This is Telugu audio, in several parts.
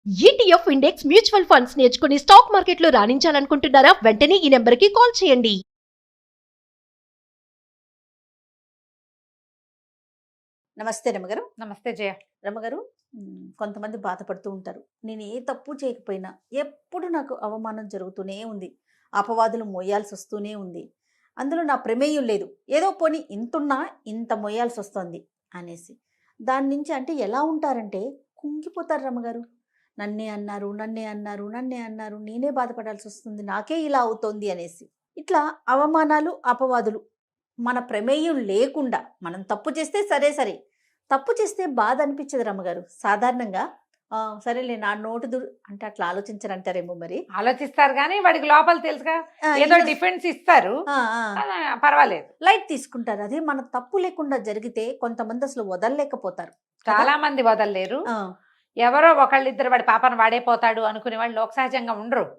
ETF ఇండెక్స్ మ్యూచువల్ ఫండ్స్ నేర్చుకుని స్టాక్ మార్కెట్లో రాణించాలనుకుంటున్నారా? వెంటనే ఈ నెంబర్కి కాల్ చేయండి. నమస్తే రమగారు. నమస్తే జయ. రమగారు, కొంతమంది బాధపడుతూ ఉంటారు. నేను ఏ తప్పు చేయకపోయినా ఎప్పుడు నాకు అవమానం జరుగుతూనే ఉంది, అపవాదులు మోయాల్సి వస్తూనే ఉంది, అందులో నా ప్రమేయం లేదు, ఏదో పోనీ ఇంతున్నా ఇంత మోయాల్సి వస్తుంది అనేసి. దాని నుంచి అంటే ఎలా ఉంటారంటే కుంగిపోతారు రమగారు. నన్నే అన్నారు, నన్నే అన్నారు, నన్నే అన్నారు, నేనే బాధపడాల్సి వస్తుంది, నాకే ఇలా అవుతోంది అనేసి. ఇట్లా అవమానాలు, అపవాదులు మన ప్రమేయం లేకుండా మనం తప్పు చేస్తే సరే సరే, తప్పు చేస్తే బాధ అనిపించదు రమ్మగారు సాధారణంగా. సరేలే నా నోటు అంటే అట్లా ఆలోచించరంటారేమో మరి. ఆలోచిస్తారు కానీ వాడికి లోపల తెలుసుగా, ఏదో డిఫెన్స్ ఇస్తారు, పర్వాలేదు, లైట్ తీసుకుంటారు. అదే మన తప్పు లేకుండా జరిగితే కొంతమంది అసలు వదలలేకపోతారు. చాలా మంది వదలలేరు. ఎవరో ఒకళ్ళిద్దరు వాడి పాపను వాడే పోతాడు అనుకునే వాళ్ళు లోక సహజంగా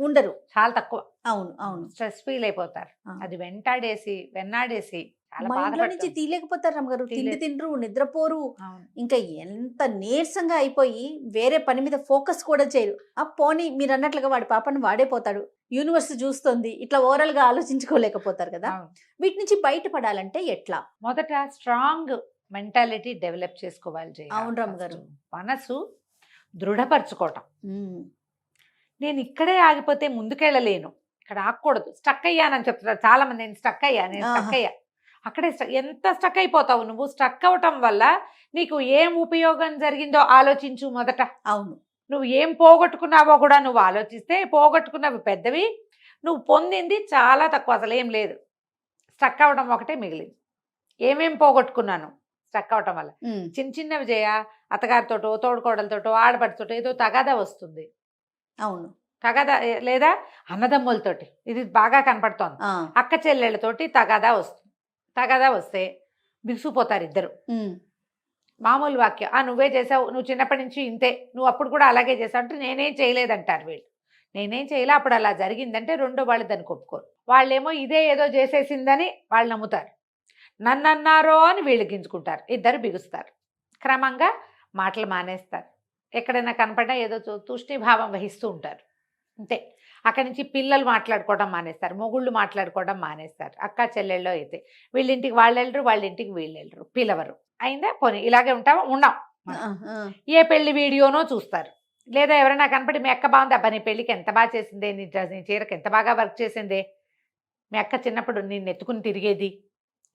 ఉండరు, చాలా తక్కువ. అవును అవును, స్ట్రెస్ ఫీల్ అయిపోతారు. అది వెన్నాడేసి నుంచి తీయలేకపోతారు రమ్మగారు. తిండి తిండ్రు, నిద్రపోరు, ఇంకా ఎంత నీరసంగా అయిపోయి వేరే పని మీద ఫోకస్ కూడా చేయరు. పోనీ మీరు అన్నట్లుగా వాడి పాపను వాడే పోతాడు, యూనివర్స్ చూస్తుంది, ఇట్లా ఓవరాల్ గా ఆలోచించుకోలేకపోతారు కదా. వీటి నుంచి బయటపడాలంటే ఎట్లా? మొదట స్ట్రాంగ్ మెంటాలిటీ డెవలప్ చేసుకోవాలి. అవును రమ్మగారు. మనసు దృఢపరచుకోవటం. నేను ఇక్కడే ఆగిపోతే ముందుకెళ్ళలేను, ఇక్కడ ఆగకూడదు, స్టక్ అయ్యానని చెప్తున్నారు చాలా మంది. నేను స్టక్ అయ్యా అక్కడే ఎంత స్టక్ అయిపోతావు నువ్వు. స్టక్ అవటం వల్ల నీకు ఏం ఉపయోగం జరిగిందో ఆలోచించు మొదట. అవును, నువ్వు ఏం పోగొట్టుకున్నావో కూడా నువ్వు ఆలోచిస్తే పోగొట్టుకున్నవి పెద్దవి, నువ్వు పొందింది చాలా తక్కువ, అసలు ఏం లేదు. స్టక్ అవడం ఒకటే మిగిలింది. ఏమేం పోగొట్టుకున్నాను స్టక్ అవటం వల్ల? చిన్న చిన్నవి చేయ, అత్తగారితోటో తోడుకోడలతోటో ఆడపడితోటో ఏదో తగాదా వస్తుంది. అవును, తగాదా లేదా అన్నదమ్ములతోటి ఇది బాగా కనపడుతోంది. అక్క చెల్లెళ్ళతోటి తగాదా వస్తే బిగుసిపోతారు ఇద్దరు. మామూలు వాక్యం, నువ్వే చేసావు, నువ్వు చిన్నప్పటి నుంచి ఇంతే, నువ్వు అప్పుడు కూడా అలాగే చేసావు అంటే నేనేం చేయలేదంటారు వీళ్ళు. నేనేం చేయలే, అప్పుడు అలా జరిగిందంటే రెండో వాళ్ళు దాన్ని ఒప్పుకోరు. వాళ్ళేమో ఇదే ఏదో చేసేసిందని వాళ్ళు నమ్ముతారు. నన్ను అన్నారో అని వీళ్ళు గింజుకుంటారు, ఇద్దరు బిగుస్తారు. క్రమంగా మాటలు మానేస్తారు. ఎక్కడైనా కనపడినా ఏదో తూష్ణీభావం వహిస్తూ ఉంటారు, అంతే. అక్కడి నుంచి పిల్లలు మాట్లాడుకోవడం మానేస్తారు, మొగుళ్ళు మాట్లాడుకోవడం మానేస్తారు. అక్క చెల్లెళ్ళు అయితే వీళ్ళింటికి వాళ్ళు వెళ్ళరు, వాళ్ళ ఇంటికి వీళ్ళు వెళ్ళరు, పిలవరు. అయిందా పోనీ ఇలాగే ఉన్నాం. ఏ పెళ్లి వీడియోనో చూస్తారు, లేదా ఎవరైనా కనపడి మీ అక్క బాగుంది, అబ్బా నీ పెళ్ళికి ఎంత బాగా చేసిందే, నీ చీరకు ఎంత బాగా వర్క్ చేసిందే, మీ అక్క చిన్నప్పుడు నేను ఎత్తుకుని తిరిగేది,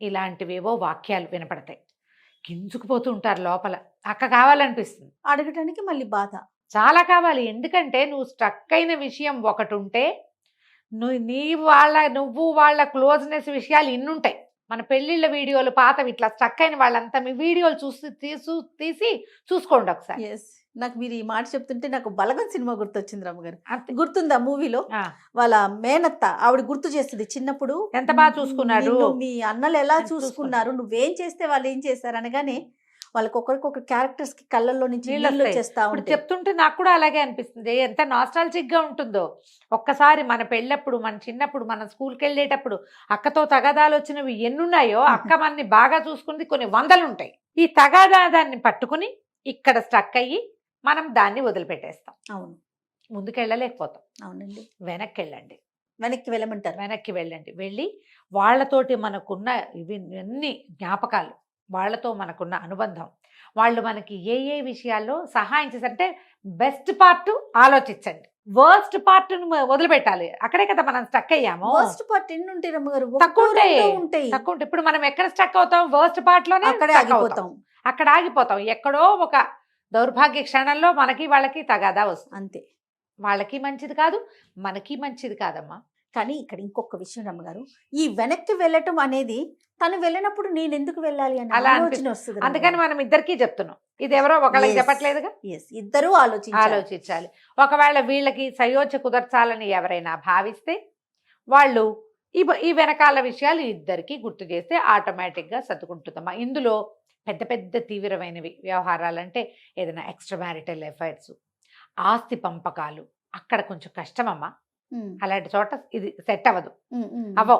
ఇలాంటివేవో వాక్యాలు వినపడతాయి. గింజుకుపోతూ ఉంటారు లోపల. అక్క కావాలనిపిస్తుంది, అడగటానికి మళ్ళీ బాధ చాలా కావాలి. ఎందుకంటే నువ్వు స్ట్రక్ అయిన విషయం ఒకటి ఉంటే నువ్వు వాళ్ళ క్లోజ్నెస్ విషయాలు ఇన్నుంటాయి. మన పెళ్ళిళ్ళ వీడియోలు పాతవి ఇట్లా స్ట్రక్ అయిన వాళ్ళంతా మీ వీడియోలు తీసి చూసుకోండి ఒకసారి. నాకు మీరు ఈ మాట చెప్తుంటే నాకు బలగం సినిమా గుర్తొచ్చింది రమ్మగారు. గుర్తుందా? మూవీలో వాళ్ళ మేనత్త ఆవిడ గుర్తు చేస్తుంది, చిన్నప్పుడు ఎంత బాగా చూసుకున్నారు, మీ అన్నలు ఎలా చూసుకున్నారు, నువ్వేం చేస్తే వాళ్ళు ఏం చేస్తారు అనగానే వాళ్ళకి ఒకరికొక క్యారెక్టర్స్ కి కళ్ళల్లో నుంచి నీళ్ళు వచ్చేస్తా ఉంటాయి. చెప్తుంటే నాకు కూడా అలాగే అనిపిస్తుంది. ఎంత నాస్టాల్జిక్ గా ఉంటుందో. ఒక్కసారి మన పెళ్ళప్పుడు, మన చిన్నప్పుడు, మన స్కూల్కి వెళ్ళేటప్పుడు అక్కతో తగాదాలు వచ్చినవి ఎన్నున్నాయో, అక్క మనని బాగా చూసుకుంది కొన్ని వందలు ఉంటాయి. ఈ తగాదాన్ని పట్టుకుని ఇక్కడ స్ట్రక్ అయ్యి మనం దాన్ని వదిలిపెట్టేస్తాం. అవును, ముందుకెళ్ళలేకపోతాం. అవునండి, వెనక్కి వెళ్ళండి. వెనక్కి వెళ్ళమంటారు. వెనక్కి వెళ్ళి వాళ్ళతోటి మనకున్న ఇవి అన్ని జ్ఞాపకాలు, వాళ్ళతో మనకున్న అనుబంధం, వాళ్ళు మనకి ఏ విషయాల్లో సహాయం చేశారంటే బెస్ట్ పార్ట్ ఆలోచించండి, వర్స్ట్ పార్ట్ వదిలిపెట్టాలి. అక్కడే కదా మనం స్టక్ అయ్యాము. వర్స్ట్ పార్ట్ ఎన్ని ఉంటాయి రమ్మగారు? తక్కువ ఉంటాయి. ఇప్పుడు మనం ఎక్కడ స్టక్ అవుతాం? వర్స్ట్ పార్ట్ లోనే అక్కడ ఆగిపోతాం. ఎక్కడో ఒక దౌర్భాగ్య క్షణంలో మనకి వాళ్ళకి తగాదా వస్తుంది, అంతే. వాళ్ళకి మంచిది కాదు, మనకి మంచిది కాదమ్మా. కానీ ఇక్కడ ఇంకొక విషయం రమ్మగారు, ఈ వెనక్కి వెళ్ళటం అనేది తను వెళ్ళినప్పుడు నేను ఎందుకు వెళ్ళాలి అని ఆలోచన వస్తుంది. అందుకని మనం ఇద్దరికి చెప్తున్నాం, ఇది ఎవరో ఒకళ్ళకి చెప్పట్లేదుగా. ఇద్దరు ఆలోచించాలి. ఒకవేళ వీళ్ళకి సయోధ్య కుదర్చాలని ఎవరైనా భావిస్తే వాళ్ళు ఈ వెనకాల విషయాలు ఇద్దరికి గుర్తు చేస్తే ఆటోమేటిక్గా సర్దుకుంటుందమ్మా. ఇందులో పెద్ద పెద్ద తీవ్రమైనవి వ్యవహారాలంటే ఏదైనా ఎక్స్ట్రా మ్యారిటల్ అఫైర్స్, ఆస్తి పంపకాలు, అక్కడ కొంచెం కష్టమమ్మా. అలాంటి చోట ఇది సెట్ అవ్వవు.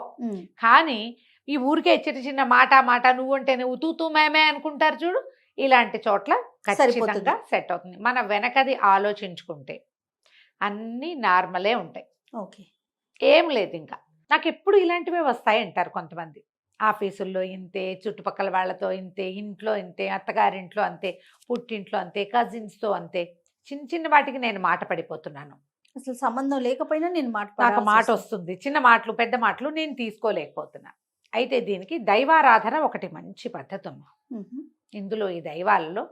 కానీ ఈ ఊరికే చిన్న చిన్న మాట నువ్వు అంటే నువ్వు తూతూ మేమే అనుకుంటారు చూడు, ఇలాంటి చోట్ల ఖచ్చితంగా సెట్ అవుతుంది. మన వెనకది ఆలోచించుకుంటే అన్నీ నార్మలే ఉంటాయి. ఓకే. ఏం లేదు ఇంకా. నాకు ఎప్పుడు ఇలాంటివే వస్తాయి అంటారు కొంతమంది. ఆఫీసుల్లో ఇంతే, చుట్టుపక్కల వాళ్ళతో ఇంతే, ఇంట్లో ఇంతే, అత్తగారింట్లో అంతే, పుట్టింట్లో అంతే, కజిన్స్తో అంతే. చిన్న చిన్న వాటికి నేను మాట పడిపోతున్నాను. అసలు సంబంధం లేకపోయినా నేను నాకు మాట వస్తుంది, చిన్న మాటలు పెద్ద మాటలు నేను తీసుకోలేకపోతున్నా. అయితే దీనికి దైవారాధన ఒకటి మంచి పద్ధతి అమ్మ. ఇందులో ఈ దైవాలలో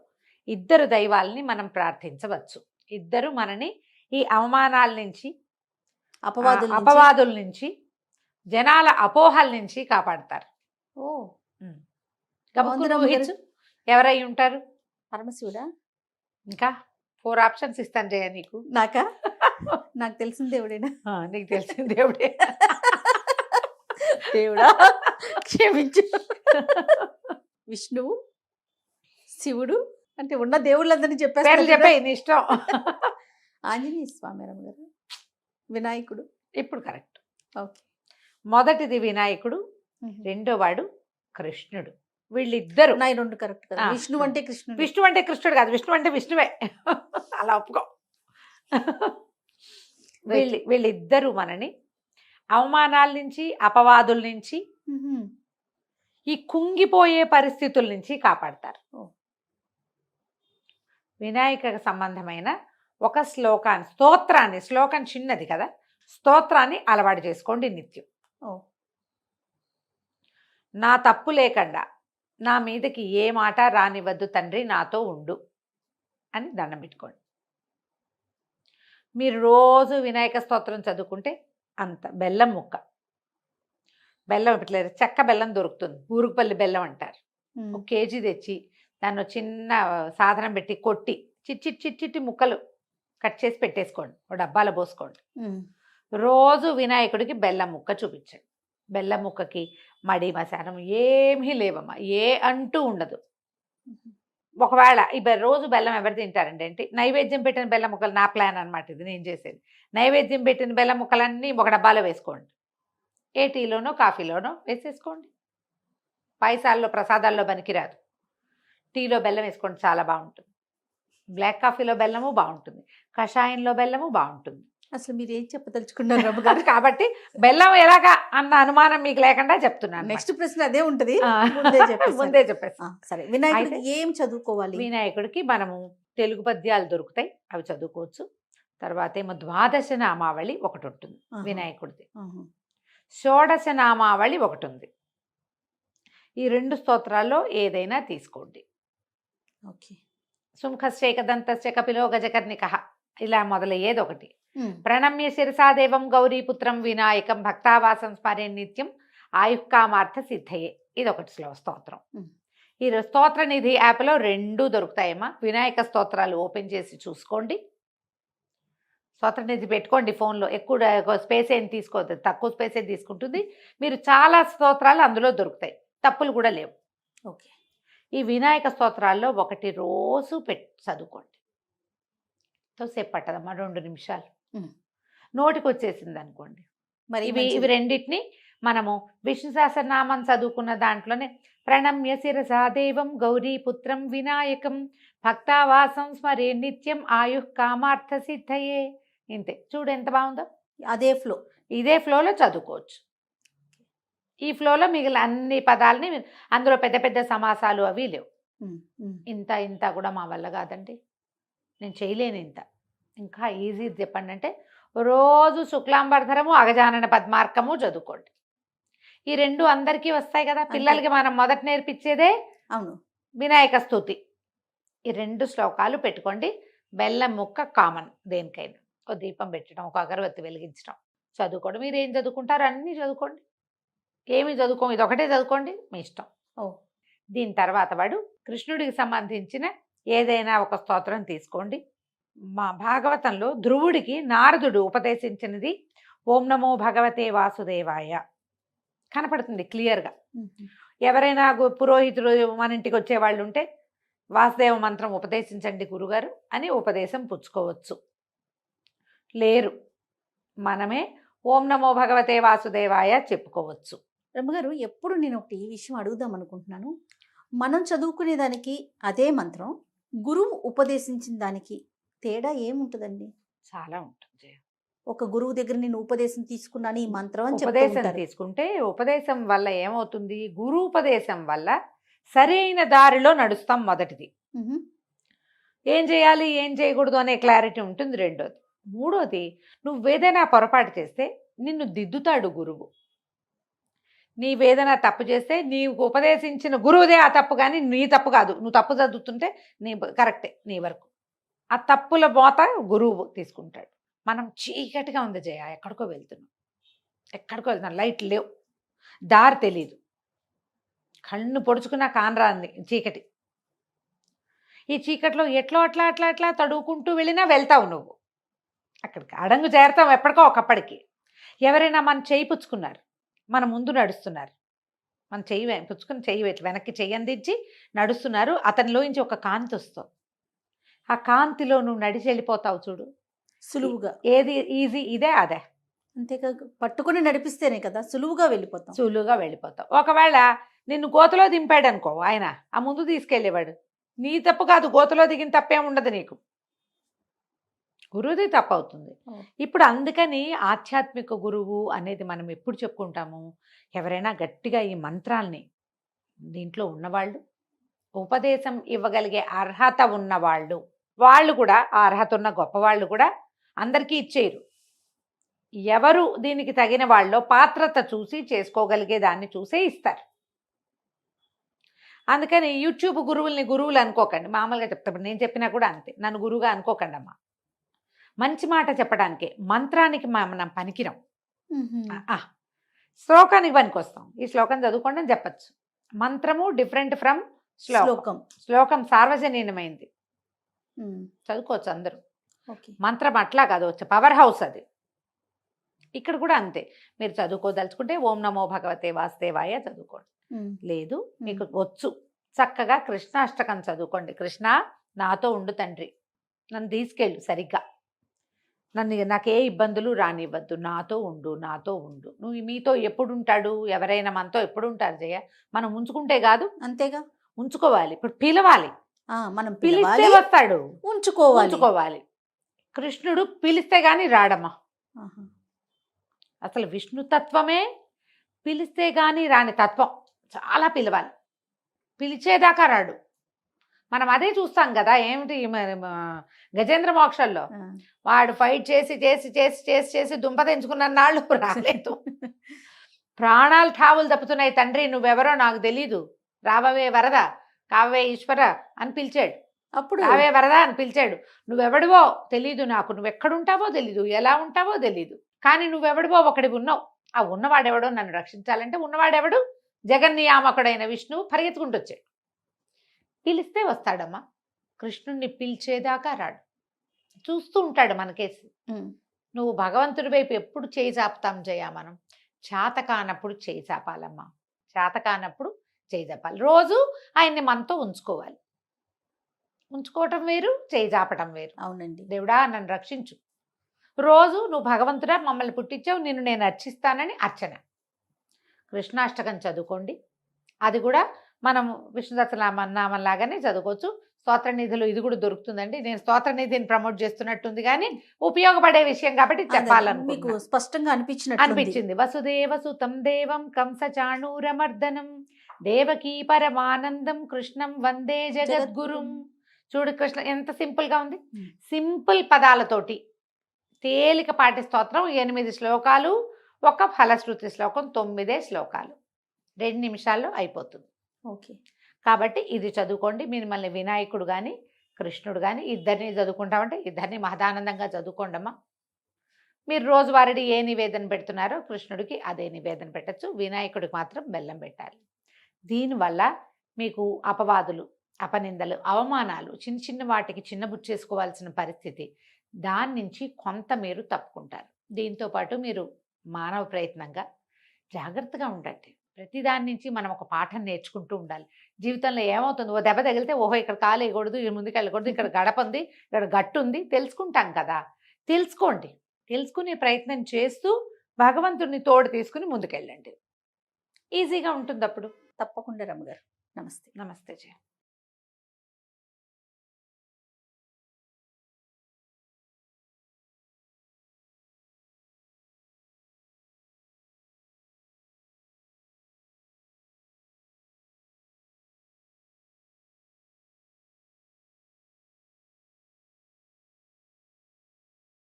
ఇద్దరు దైవాలని మనం ప్రార్థించవచ్చు. ఇద్దరు మనని ఈ అవమానాల నుంచి, అపవాదుల నుంచి, జనాల అపోహల నుంచి కాపాడతారు. ఊహించు ఎవరై ఉంటారు? పరమశివుడా? ఇంకా 4 ఆప్షన్స్ ఇస్తాను జయ నీకు. నాకా? నాకు తెలిసిన దేవుడేనా? నీకు తెలిసిన దేవుడే. దేవుడా క్షమించు. విష్ణువు, శివుడు, అంటే ఉన్న దేవుళ్ళందరినీ చెప్పేసి చెప్పే నీ ఇష్టం. ఆంజనేయ స్వామి గారు, వినాయకుడు. ఇప్పుడు కరెక్ట్. ఓకే. మొదటిది వినాయకుడు, రెండో వాడు కృష్ణుడు. వీళ్ళిద్దరు నా 2 కరెక్ట్ కదా. విష్ణు అంటే కృష్ణుడు. విష్ణు అంటే కృష్ణుడు కాదు, విష్ణు అంటే విష్ణువే. అలా ఒప్పుకో. వీళ్ళిద్దరూ మనని అవమానాల నుంచి, అపవాదుల నుంచి, ఈ కుంగిపోయే పరిస్థితుల నుంచి కాపాడతారు. వినాయక సంబంధమైన ఒక స్తోత్రాన్ని, శ్లోకం చిన్నది కదా, స్తోత్రాన్ని అలవాటు చేసుకోండి నిత్యం. నా తప్పు లేకుండా నా మీదకి ఏ మాట రానివద్దు తండ్రి, నాతో ఉండు అని దండం పెట్టుకోండి. మీరు రోజు వినాయక స్తోత్రం చదువుకుంటే అంత బెల్లం ముక్క, బెల్లం ఇట్లేదు, చెక్క బెల్లం దొరుకుతుంది, ఊరుగుపల్లి బెల్లం అంటారు. 1 కేజీ తెచ్చి దాన్ని చిన్న సాధనం పెట్టి కొట్టి చిట్టి ముక్కలు కట్ చేసి పెట్టేసుకోండి, ఒక డబ్బాలో పోసుకోండి. రోజు వినాయకుడికి బెల్లం ముక్క చూపించండి. బెల్లం ముక్కకి మడి మశానం ఏమీ లేవమ్మా, ఏ అంటూ ఉండదు. ఒకవేళ రోజు బెల్లం ఎవరు తింటారండి అంటే నైవేద్యం పెట్టిన బెల్లం ముక్కలు. నా ప్లాన్ అనమాట ఇది, నేను చేసేది. నైవేద్యం పెట్టిన బెల్లం ముక్కలన్నీ ఒక డబ్బాలో వేసుకోండి, ఏ టీలోనో కాఫీలోనో వేసేసుకోండి. పాయసాల్లో ప్రసాదాల్లో పనికిరాదు. టీలో బెల్లం వేసుకోండి, చాలా బాగుంటుంది. బ్లాక్ కాఫీలో బెల్లము బాగుంటుంది, కషాయంలో బెల్లము బాగుంటుంది. అసలు మీరు ఏం చెప్పదలుచుకున్నారు రమ్మ గారు? కాబట్టి బెల్లం ఎలాగా అన్న అనుమానం మీకు లేకుండా చెప్తున్నాను. నెక్స్ట్ ప్రశ్న అదే ఉంటుంది, ముందే చెప్పేసి. సరే, వినాయకుడికి ఏం చదువుకోవాలి? వినాయకుడికి మనము తెలుగు పద్యాలు దొరుకుతాయి, అవి చదువుకోవచ్చు. తర్వాత ఏమో ద్వాదశ నామావళి ఒకటి ఉంటుంది వినాయకుడిది, షోడశ నామావళి ఒకటి ఉంది. ఈ 2 స్తోత్రాల్లో ఏదైనా తీసుకోండి. ఓకే. సుముఖశ్చేకదంతశ్చ కపిలో గజకర్ణికః ఇలా మొదలయ్యేది ఒకటి. ప్రణమ్య శిరసాదేవం గౌరీపుత్రం వినాయకం భక్తావాసం స్మరే నిత్యం ఆయుఃకామార్థ సిద్ధయే, ఇది ఒకటి స్తోత్రం. ఈ స్తోత్ర నిధి యాప్లో 2 దొరుకుతాయమ్మా. వినాయక స్తోత్రాలు ఓపెన్ చేసి చూసుకోండి, స్తోత్ర నిధి పెట్టుకోండి ఫోన్లో. ఎక్కువ స్పేస్ ఏం తీసుకోవద్దు, తక్కువ స్పేస్ తీసుకుంటుంది. మీరు చాలా స్తోత్రాలు అందులో దొరుకుతాయి, తప్పులు కూడా లేవు. ఓకే. ఈ వినాయక స్తోత్రాల్లో ఒకటి రోజు చదువుకోండి. ఎంతోసేపు పట్టదమ్మా, 2 నిమిషాలు నోటికి వచ్చేసింది అనుకోండి. మరి ఇవి రెండింటిని మనము విష్ణు సహస్రనామం చదువుకున్న దాంట్లోనే ప్రణమ్య శిరసా దేవం గౌరీపుత్రం వినాయకం భక్తావాసం స్మరే నిత్యం ఆయుఃకామార్థ సిద్ధయే, ఇంతే. చూడు ఎంత బాగుందో. ఇదే ఫ్లోలో చదువుకోవచ్చు. ఈ ఫ్లోలో మిగిలిన అన్ని పదాలని, అందులో పెద్ద పెద్ద సమాసాలు అవి లేవు. ఇంత కూడా మా వల్ల కాదండి, నేను చేయలేను ఇంత. ఇంకా ఈజీ చెప్పండి అంటే రోజు శుక్లాంబరధరము అగజానన పద్మార్కము చదువుకోండి. ఈ 2 అందరికీ వస్తాయి కదా. పిల్లలకి మనం మొదట నేర్పించేదే అవును వినాయక స్తుతి. ఈ 2 శ్లోకాలు పెట్టుకోండి. బెల్లం ముక్క కామన్ దేనికైనా. ఒక దీపం పెట్టడం, ఒక అగరబత్తి వెలిగించడం, చదువుకోండి. మీరు ఏం చదువుకుంటారో అన్నీ చదువుకోండి, ఏమి చదువుకోండి, ఇది ఒకటే చదువుకోండి, మీ ఇష్టం. దీని తర్వాత వాడు కృష్ణుడికి సంబంధించిన ఏదైనా ఒక స్తోత్రం తీసుకోండి. మా భాగవతంలో ధ్రువుడికి నారదుడు ఉపదేశించినది ఓం నమో భగవతే వాసుదేవాయ కనపడుతుంది క్లియర్గా. ఎవరైనా పురోహితుడు మన ఇంటికి వచ్చేవాళ్ళు ఉంటే వాసుదేవ మంత్రం ఉపదేశించండి గురుగారు అని ఉపదేశం పుచ్చుకోవచ్చు. లేరు, మనమే ఓం నమో భగవతే వాసుదేవాయ చెప్పుకోవచ్చు. రమ్మగారు, ఎప్పుడు నేను ఒకటి ఈ విషయం అడుగుదాం అనుకుంటున్నాను. మనం చదువుకునే దానికి అదే మంత్రం గురువు ఉపదేశించిన దానికి తేడా ఏముంటుందండి? చాలా ఉంటుంది జయ. ఒక గురువు దగ్గర నేను ఉపదేశం తీసుకున్నాను ఈ మంత్రం అని చెప్తూ ఉపదేశం ఉంటారు. తీసుకుంటే ఉపదేశం వల్ల ఏమవుతుంది, గురు ఉపదేశం వల్ల సరైన దారిలో నడుస్తాం మొదటిది. మ్హూ. ఏం చేయాలి ఏం చేయకూడదు అనే క్లారిటీ ఉంటుంది రెండోది. మూడోది, నువ్వేదైనా పొరపాటు చేస్తే నిన్ను దిద్దుతాడు గురువు. నీవేదైనా తప్పు చేస్తే నీకు ఉపదేశించిన గురువుదే ఆ తప్పు, కానీ నీ తప్పు కాదు. నువ్వు తప్పు చదువుతుంటే నీ కరెక్టే నీ వరకు. ఆ తప్పుల మోత గురువు తీసుకుంటాడు. మనం చీకటిగా ఉంది జయ, ఎక్కడికో వెళ్తున్నాం, లైట్ లేవు, దారి తెలీదు, కళ్ళు పొడుచుకున్న కానరాంది చీకటి. ఈ చీకట్లో ఎట్లా అట్లా అట్లా అట్లా తడువుకుంటూ వెళ్ళినా వెళ్తావు నువ్వు, అక్కడికి అడంగు చేరతావు ఎప్పటికో ఒకప్పటికి. ఎవరైనా మన చేయి పుచ్చుకున్నారు, మన ముందు నడుస్తున్నారు, మన చెయ్యి పుచ్చుకుని చెయ్యి వెనక్కి చెయ్యి అందించి నడుస్తున్నారు, అతనిలోంచి ఒక కాంతి వస్తావు. ఆ కాంతిలో నువ్వు నడిచి వెళ్ళిపోతావు చూడు, సులువుగా. ఏది ఈజీ ఇదే అదే. అంతేకా, పట్టుకుని నడిపిస్తేనే కదా సులువుగా వెళ్ళిపోతాం. ఒకవేళ నిన్ను గోతలో దింపాడు అనుకో ఆయన, ఆ ముందు తీసుకెళ్ళేవాడు, నీ తప్పు కాదు, గోతలో దిగిన తప్పేం ఉండదు నీకు, గురువుది తప్పు అవుతుంది. ఇప్పుడు అందుకని ఆధ్యాత్మిక గురువు అనేది మనం ఎప్పుడు చెప్పుకుంటాము, ఎవరైనా గట్టిగా ఈ మంత్రాల్ని దీంట్లో ఉన్నవాళ్ళు, ఉపదేశం ఇవ్వగలిగే అర్హత ఉన్నవాళ్ళు, వాళ్ళు కూడా ఆ అర్హత ఉన్న గొప్పవాళ్ళు కూడా అందరికీ ఇచ్చేయరు. ఎవరు దీనికి తగిన వాళ్ళో పాత్రత చూసి చేసుకోగలిగే దాన్ని చూసే ఇస్తారు. అందుకని యూట్యూబ్ గురువులు అనుకోకండి, మామూలుగా చెప్తాను. నేను చెప్పినా కూడా అంతే, నన్ను గురువుగా అనుకోకండి అమ్మా. మంచి మాట చెప్పడానికి, మంత్రానికి మనం పనికిరం, శ్లోకానికి పనికొస్తాం. ఈ శ్లోకం చదువుకోండి అని చెప్పచ్చు. మంత్రము డిఫరెంట్ ఫ్రమ్ శ్లోకం సార్వజనీయమైంది, చదువుకోవచ్చు అందరూ. మంత్రం అట్లా కాదు, వచ్చే పవర్ హౌస్ అది. ఇక్కడ కూడా అంతే, మీరు చదువుకోదలుచుకుంటే ఓం నమో భగవతే వాసుదేవాయ చదువుకోండి. లేదు మీకు వచ్చు, చక్కగా కృష్ణాష్టకం చదువుకోండి. కృష్ణ నాతో ఉండు తండ్రి, నన్ను తీసుకెళ్ళు సరిగ్గా, నాకు ఏ ఇబ్బందులు రానివ్వద్దు, నాతో ఉండు. నువ్వు మీతో ఎప్పుడు ఉంటాడు, ఎవరైనా మనతో ఎప్పుడు ఉంటారు జయ, మనం ఉంచుకుంటే కాదు, అంతేగా ఉంచుకోవాలి. ఇప్పుడు పిలవాలి, మనం పిలిస్తే వస్తాడు, ఉంచుకోవాలి. కృష్ణుడు పిలిస్తే గాని రాడమ్మా. అసలు విష్ణుతత్వమే పిలిస్తే గాని రాని తత్వం. చాలా పిలవాలి, పిలిచేదాకా రాడు. మనం అదే చూస్తాం కదా, ఏమిటి గజేంద్ర మోక్షంలో వాడు ఫైట్ చేసి చేసి చేసి చేసి చేసి దుంప తెంచుకున్న నాళ్ళు రాలేదు. ప్రాణాలు ఠావులు తప్పుతున్నాయి, తండ్రి నువ్వెవరో నాకు తెలీదు, రావవే వరద, కావే ఈశ్వర అని పిలిచాడు. అప్పుడు రావే వరద అని పిలిచాడు. నువ్వెవడివో తెలీదు నాకు, నువ్వెక్కడుంటావో తెలీదు, ఎలా ఉంటావో తెలీదు, కానీ నువ్వెవడివో ఒకడి ఉన్నావు. ఆ ఉన్నవాడెవడో నన్ను రక్షించాలంటే ఉన్నవాడెవడు, జగన్నియామకుడైన విష్ణువు పరిగెత్తుకుంటూ వచ్చాడు. పిలిస్తే వస్తాడమ్మా, కృష్ణుణ్ణి పిలిచేదాకా రాడు, చూస్తూ ఉంటాడు మనకేసి. నువ్వు భగవంతుడి వైపు ఎప్పుడు చేయి చాపుతాం జయ, మనం చేతకానప్పుడు చేయి చాపాలమ్మా, చేతకానప్పుడు చేయి చాపాలి. రోజు ఆయన్ని మనతో ఉంచుకోవాలి. ఉంచుకోవటం వేరు, చేయి చాపటం వేరు. అవునండి. దేవుడా నన్ను రక్షించు, రోజు నువ్వు భగవంతుడా మమ్మల్ని పుట్టించావు, నిన్ను నేను అర్చిస్తానని అర్చన. కృష్ణాష్టకం చదువుకోండి, అది కూడా మనం విష్ణు సహస్రనామం లాగానే చదువుకోవచ్చు. స్తోత్ర నిధులు ఇది కూడా దొరుకుతుందండి. నేను స్తోత్ర నిధిని ప్రమోట్ చేస్తున్నట్టుంది, కానీ ఉపయోగపడే విషయం కాబట్టి చెప్పాలనుకుంటున్నా. మీకు స్పష్టంగా అనిపించింది. వసుదేవ సుతం దేవం కంస చాణూరమర్దనం దేవకీ పరమానందం కృష్ణం వందే జగద్గురుం. చూడు కృష్ణ ఎంత సింపుల్ గా ఉంది. సింపుల్ పదాలతోటి తేలికపాటి స్తోత్రం, 8 శ్లోకాలు, ఒక ఫలశ్రుతి శ్లోకం, 9 శ్లోకాలు, 2 నిమిషాల్లో అయిపోతుంది. ఓకే, కాబట్టి ఇది చదువుకోండి. మిమ్మల్ని వినాయకుడు కానీ కృష్ణుడు కానీ ఇద్దరిని చదువుకుంటామంటే ఇద్దరిని మహదానందంగా చదువుకోండమ్మా. మీరు రోజువారీ ఏ నివేదన పెడుతున్నారో కృష్ణుడికి అదే నివేదన పెట్టచ్చు, వినాయకుడికి మాత్రం బెల్లం పెట్టాలి. దీనివల్ల మీకు అపవాదులు, అపనిందలు, అవమానాలు, చిన్న చిన్న వాటికి చిన్నబుచ్చేసుకోవాల్సిన పరిస్థితి, దాని నుంచి కొంత మీరు తప్పుకుంటారు. దీంతోపాటు మీరు మానవ ప్రయత్నంగా జాగ్రత్తగా ఉండండి. ప్రతి దాని నుంచి మనం ఒక పాఠం నేర్చుకుంటూ ఉండాలి. జీవితంలో ఏమవుతుంది, ఓ దెబ్బ తగిలితే ఓహో ఇక్కడ కాలు వేయకూడదు, ముందుకు వెళ్ళకూడదు, ఇక్కడ గడప ఉంది, ఇక్కడ గట్టు ఉంది, తెలుసుకుంటాం కదా. తెలుసుకోండి, తెలుసుకునే ప్రయత్నం చేస్తూ భగవంతుడిని తోడు తీసుకుని ముందుకెళ్ళండి. ఈజీగా ఉంటుంది అప్పుడు. తప్పకుండా రమ్మగారు. నమస్తే. నమస్తే జయ.